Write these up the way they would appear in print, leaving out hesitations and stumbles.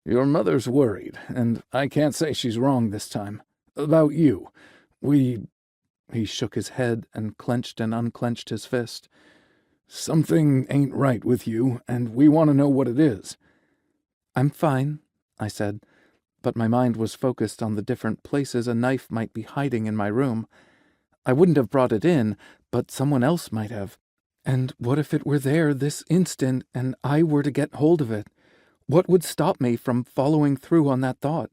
Your mother's worried, and I can't say she's wrong this time. About you. He shook his head and clenched and unclenched his fist. Something ain't right with you, and we want to know what it is. I'm fine, I said, but my mind was focused on the different places a knife might be hiding in my room. I wouldn't have brought it in, but someone else might have. And what if it were there this instant and I were to get hold of it? What would stop me from following through on that thought?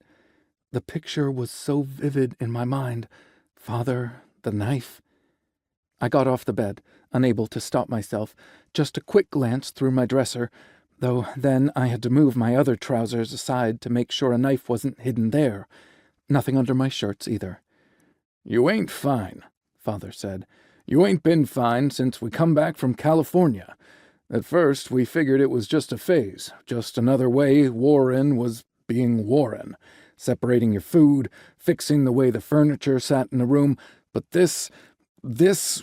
The picture was so vivid in my mind. Father, the knife. I got off the bed, unable to stop myself, just a quick glance through my dresser, though then I had to move my other trousers aside to make sure a knife wasn't hidden there. Nothing under my shirts either. You ain't fine, Father said. You ain't been fine since we come back from California. At first, we figured it was just a phase, just another way Warren was being Warren, separating your food, fixing the way the furniture sat in the room, but this,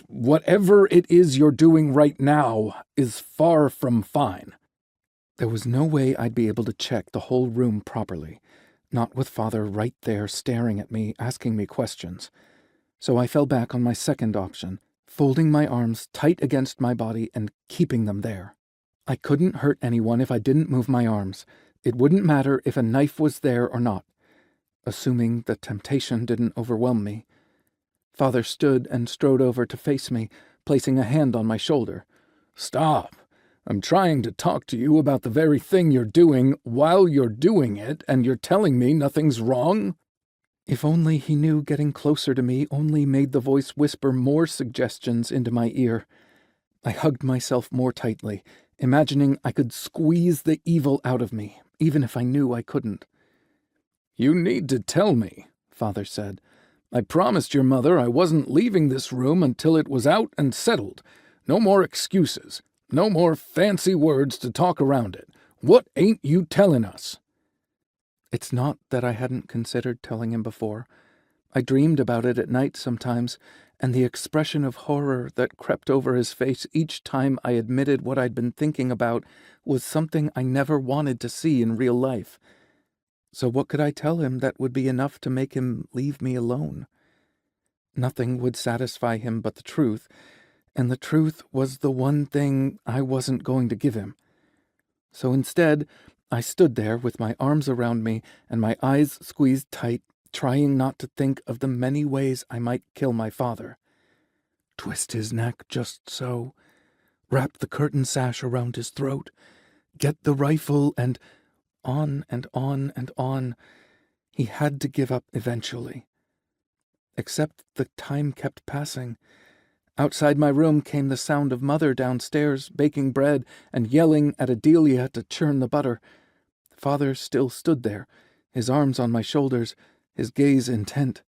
whatever it is you're doing right now, is far from fine. There was no way I'd be able to check the whole room properly, not with Father right there staring at me, asking me questions. So I fell back on my second option, folding my arms tight against my body and keeping them there. I couldn't hurt anyone if I didn't move my arms. It wouldn't matter if a knife was there or not, assuming the temptation didn't overwhelm me. Father stood and strode over to face me, placing a hand on my shoulder. Stop. I'm trying to talk to you about the very thing you're doing while you're doing it, and you're telling me nothing's wrong? If only he knew getting closer to me only made the voice whisper more suggestions into my ear. I hugged myself more tightly, imagining I could squeeze the evil out of me, even if I knew I couldn't. You need to tell me, Father said. I promised your mother I wasn't leaving this room until it was out and settled. No more excuses. No more fancy words to talk around it. What ain't you telling us? It's not that I hadn't considered telling him before. I dreamed about it at night sometimes, and the expression of horror that crept over his face each time I admitted what I'd been thinking about was something I never wanted to see in real life. So what could I tell him that would be enough to make him leave me alone? Nothing would satisfy him but the truth, and the truth was the one thing I wasn't going to give him. So instead, I stood there with my arms around me and my eyes squeezed tight, trying not to think of the many ways I might kill my father. Twist his neck just so. Wrap the curtain sash around his throat. Get the rifle and on and on and on. He had to give up eventually. Except the time kept passing. Outside my room came the sound of Mother downstairs baking bread and yelling at Adelia to churn the butter. Father still stood there, his arms on my shoulders, his gaze intent.